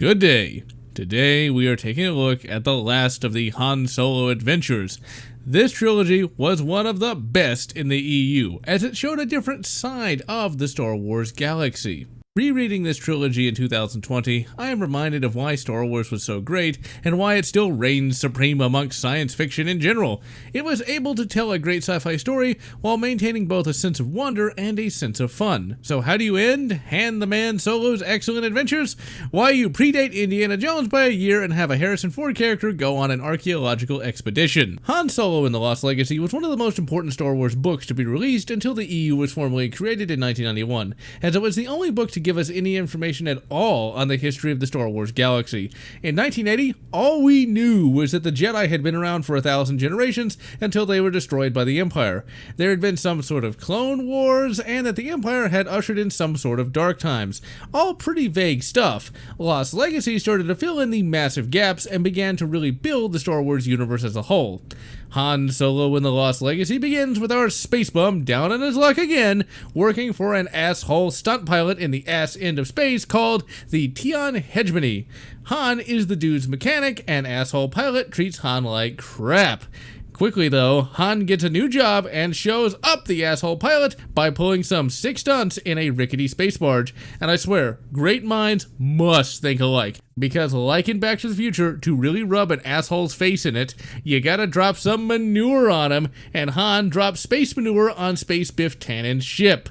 Good day. Today we are taking a look at the last of the Han Solo adventures. This trilogy was one of the best in the EU, as it showed a different side of the Star Wars galaxy. Rereading this trilogy in 2020, I am reminded of why Star Wars was so great and why it still reigns supreme amongst science fiction in general. It was able to tell a great sci-fi story while maintaining both a sense of wonder and a sense of fun. So how do you end Han the Man Solo's excellent adventures? Why, you predate Indiana Jones by a year and have a Harrison Ford character go on an archaeological expedition. Han Solo and the Lost Legacy was one of the most important Star Wars books to be released until the EU was formally created in 1991, as it was the only book to give us any information at all on the history of the Star Wars galaxy. In 1980, all we knew was that the Jedi had been around for 1,000 generations until they were destroyed by the Empire. There had been some sort of clone wars, and that the Empire had ushered in some sort of dark times. All pretty vague stuff. Lost Legacy started to fill in the massive gaps and began to really build the Star Wars universe as a whole. Han Solo in the Lost Legacy begins with our space bum down on his luck again, working for an asshole stunt pilot in the ass end of space called the Tion Hegemony. Han is the dude's mechanic, and asshole pilot treats Han like crap. Quickly though, Han gets a new job and shows up the asshole pilot by pulling some sick stunts in a rickety space barge. And I swear, great minds must think alike. Because like in Back to the Future, to really rub an asshole's face in it, you gotta drop some manure on him, and Han drops space manure on Space Biff Tannen's ship.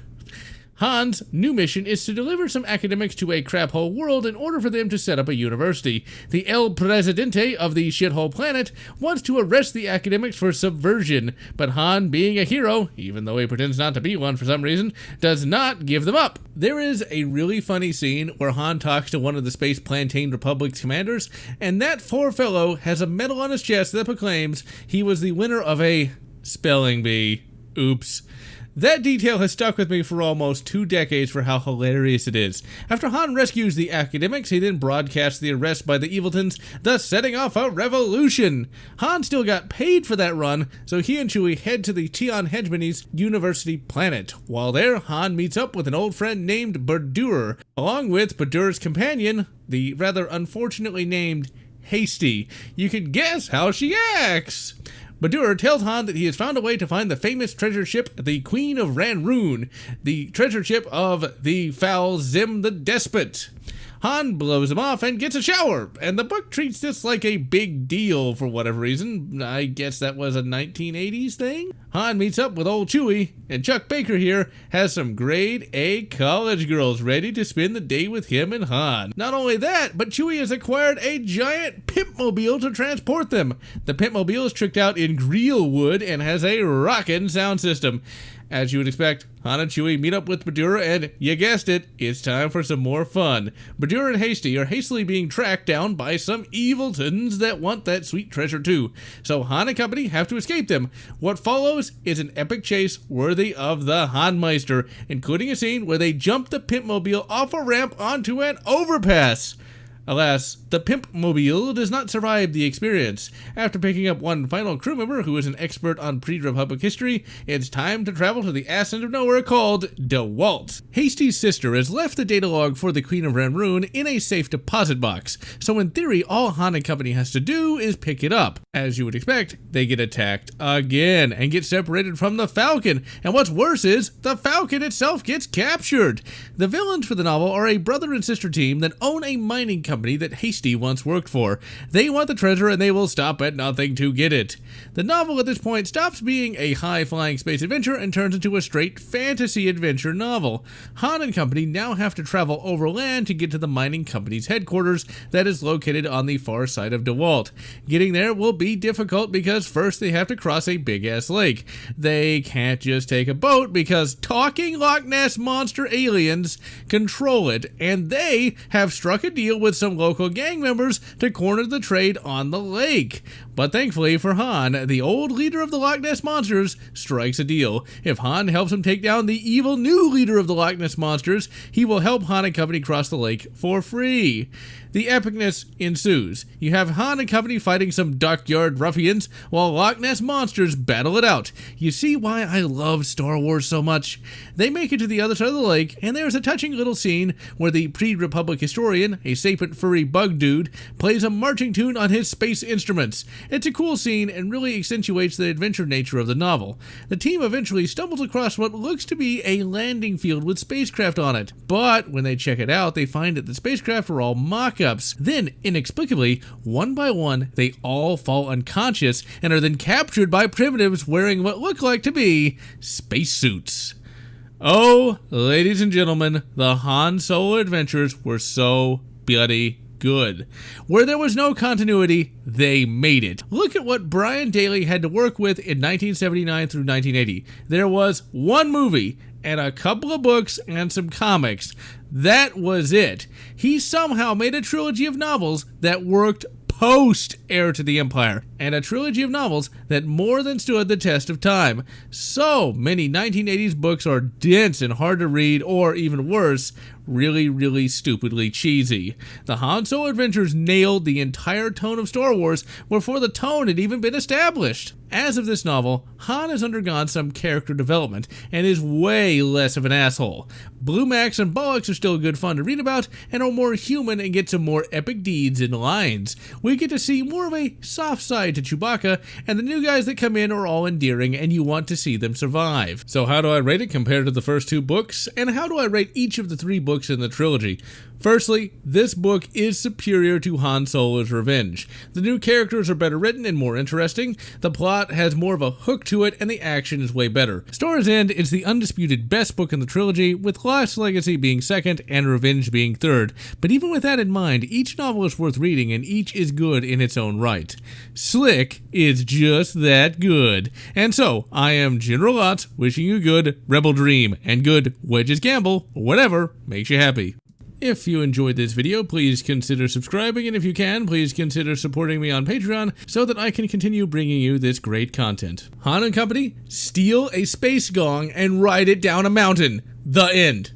Han's new mission is to deliver some academics to a crap-hole world in order for them to set up a university. The El Presidente of the shithole planet wants to arrest the academics for subversion, but Han, being a hero, even though he pretends not to be one for some reason, does not give them up. There is a really funny scene where Han talks to one of the Space Plantain Republic's commanders, and that poor fellow has a medal on his chest that proclaims he was the winner of a spelling bee. Oops. That detail has stuck with me for almost 2 decades for how hilarious it is. After Han rescues the academics, he then broadcasts the arrest by the Eviltons, thus setting off a revolution. Han still got paid for that run, so he and Chewie head to the Tion Hegemony's university planet. While there, Han meets up with an old friend named Badur, along with Badur's companion, the rather unfortunately named Hasty. You can guess how she acts. Badur tells Han that he has found a way to find the famous treasure ship, the Queen of Ranroon, the treasure ship of the foul Zim the Despot. Han blows him off and gets a shower, and the book treats this like a big deal for whatever reason. I guess that was a 1980s thing? Han meets up with old Chewie, and Chuck Baker here has some grade A college girls ready to spend the day with him and Han. Not only that, but Chewie has acquired a giant pimpmobile to transport them. The pimpmobile is tricked out in Greel wood and has a rockin' sound system. As you would expect, Han and Chewie meet up with Badur, and you guessed it, it's time for some more fun. Badur and Hasty are hastily being tracked down by some Eviltons that want that sweet treasure too, so Han and company have to escape them. What follows is an epic chase worthy of the Hanmeister, including a scene where they jump the pimpmobile off a ramp onto an overpass. Alas, the Pimpmobile does not survive the experience. After picking up one final crew member who is an expert on pre-Republic history, it's time to travel to the ass end of nowhere called DeWalt. Hasty's sister has left the data log for the Queen of Ranroon in a safe deposit box, so in theory all Han and company has to do is pick it up. As you would expect, they get attacked again and get separated from the Falcon, and what's worse is, the Falcon itself gets captured. The villains for the novel are a brother and sister team that own a mining company that Hasty once worked for. They want the treasure and they will stop at nothing to get it. The novel at this point stops being a high-flying space adventure and turns into a straight fantasy adventure novel. Han and company now have to travel overland to get to the mining company's headquarters that is located on the far side of DeWalt. Getting there will be difficult because first they have to cross a big-ass lake. They can't just take a boat because talking Loch Ness monster aliens control it, and they have struck a deal with some local gang members to corner the trade on the lake. But thankfully for Han, the old leader of the Loch Ness Monsters strikes a deal. If Han helps him take down the evil new leader of the Loch Ness Monsters, he will help Han and company cross the lake for free. the epicness ensues. You have Han and company fighting some dockyard ruffians while Loch Ness monsters battle it out. You see why I love Star Wars so much? They make it to the other side of the lake, and there's a touching little scene where the pre-Republic historian, a sapient furry bug dude, plays a marching tune on his space instruments. It's a cool scene and really accentuates the adventure nature of the novel. The team eventually stumbles across what looks to be a landing field with spacecraft on it, but when they check it out, they find that the spacecraft are all mock-ups. Then, inexplicably, one by one, they all fall unconscious and are then captured by primitives wearing what look like to be spacesuits. Oh, ladies and gentlemen, the Han Solo adventures were so bloody good. Where there was no continuity, they made it. Look at what Brian Daley had to work with in 1979 through 1980. There was one movie and a couple of books and some comics. That was it. He somehow made a trilogy of novels that worked post Heir to the Empire, and a trilogy of novels that more than stood the test of time. So many 1980s books are dense and hard to read, or even worse, really stupidly cheesy. The Han Solo adventures nailed the entire tone of Star Wars before the tone had even been established. As of this novel, Han has undergone some character development and is way less of an asshole. Blue Max and Bollocks are still good fun to read about and are more human and get some more epic deeds and lines. We get to see more of a soft side to Chewbacca, and the new guys that come in are all endearing and you want to see them survive. So how do I rate it compared to the first two books? And how do I rate each of the three books in the trilogy? Firstly, this book is superior to Han Solo's Revenge. The new characters are better written and more interesting, the plot has more of a hook to it, and the action is way better. Story's End is the undisputed best book in the trilogy, with Lost Legacy being second and Revenge being third. But even with that in mind, each novel is worth reading and each is good in its own right. Slick is just that good. And so, I am GeneralLotz, wishing you good Rebel Dream and good Wedges Gamble, whatever makes you happy. If you enjoyed this video, please consider subscribing, and if you can, please consider supporting me on Patreon so that I can continue bringing you this great content. Han and company steal a space gong and ride it down a mountain. The end.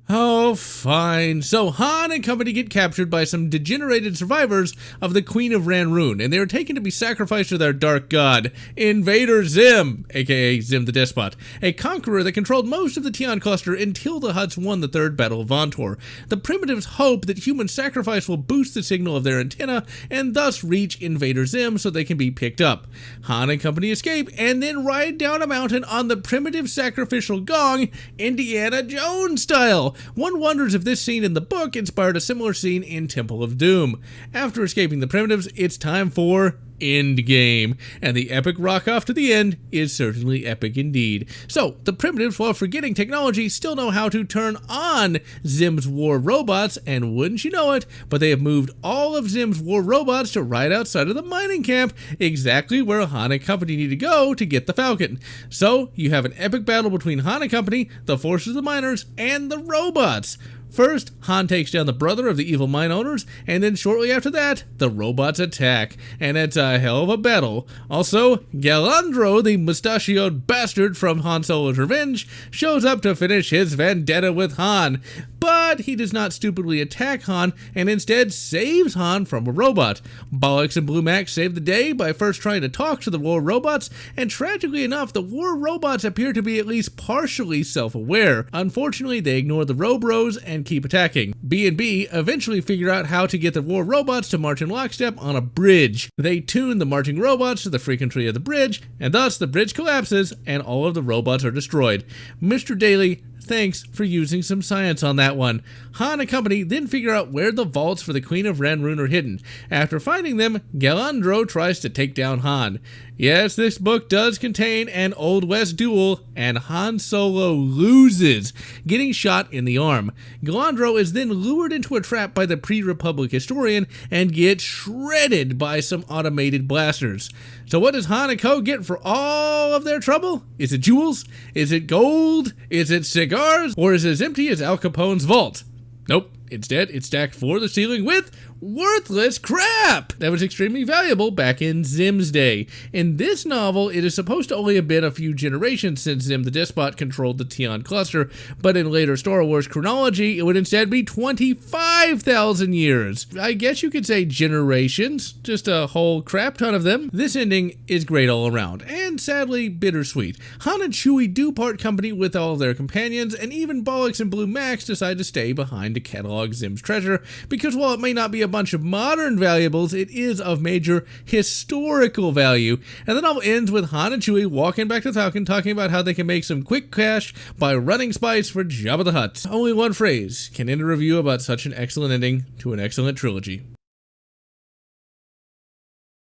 Oh, fine. So Han and company get captured by some degenerated survivors of the Queen of Ranroon, and they are taken to be sacrificed to their dark god, Invader Zim, aka Zim the Despot, a conqueror that controlled most of the Tion cluster until the Hutts won the Third Battle of Vontor. The primitives hope that human sacrifice will boost the signal of their antenna and thus reach Invader Zim so they can be picked up. Han and company escape and then ride down a mountain on the primitive sacrificial gong, Indiana Jones style. One wonders if this scene in the book inspired a similar scene in Temple of Doom. After escaping the primitives, it's time for Endgame, and the epic rock-off to the end is certainly epic indeed. So, the primitives, while forgetting technology, still know how to turn on Zim's war robots, and wouldn't you know it, but they have moved all of Zim's war robots to right outside of the mining camp, exactly where Han and company need to go to get the Falcon. So, you have an epic battle between Han and company, the forces of the miners, and the robots. First, Han takes down the brother of the evil mine owners, and then shortly after that, the robots attack, and it's a hell of a battle. Also, Galandro, the mustachioed bastard from Han Solo's Revenge, shows up to finish his vendetta with Han, but he does not stupidly attack Han, and instead saves Han from a robot. Bollocks and Blue Max save the day by first trying to talk to the war robots, and tragically enough, the war robots appear to be at least partially self-aware. Unfortunately, they ignore the Robros and keep attacking. B and B eventually figure out how to get the war robots to march in lockstep on a bridge. They tune the marching robots to the frequency of the bridge, and thus the bridge collapses and all of the robots are destroyed. Mr. Daly, thanks for using some science on that one. Han and company then figure out where the vaults for the Queen of Ranroon are hidden. After finding them, Galandro tries to take down Han. Yes, this book does contain an Old West duel, and Han Solo loses, getting shot in the arm. Galandro is then lured into a trap by the pre-Republic historian and gets shredded by some automated blasters. So what does Han and Co. get for all of their trouble? Is it jewels? Is it gold? Is it cigars? Or is it as empty as Al Capone's vault? Nope. Instead, it's stacked floor to ceiling with worthless crap that was extremely valuable back in Zim's day. In this novel, it is supposed to only have been a few generations since Zim the Despot controlled the Tion cluster, but in later Star Wars chronology, it would instead be 25,000 years. I guess you could say generations, just a whole crap ton of them. This ending is great all around, and sadly bittersweet. Han and Chewie do part company with all of their companions, and even Bollocks and Blue Max decide to stay behind to catalog Zim's treasure, because while it may not be a bunch of modern valuables, it is of major historical value. And the novel ends with Han and Chewie walking back to Falcon, talking about how they can make some quick cash by running spice for Jabba the Hutt. Only one phrase can end a review about such an excellent ending to an excellent trilogy.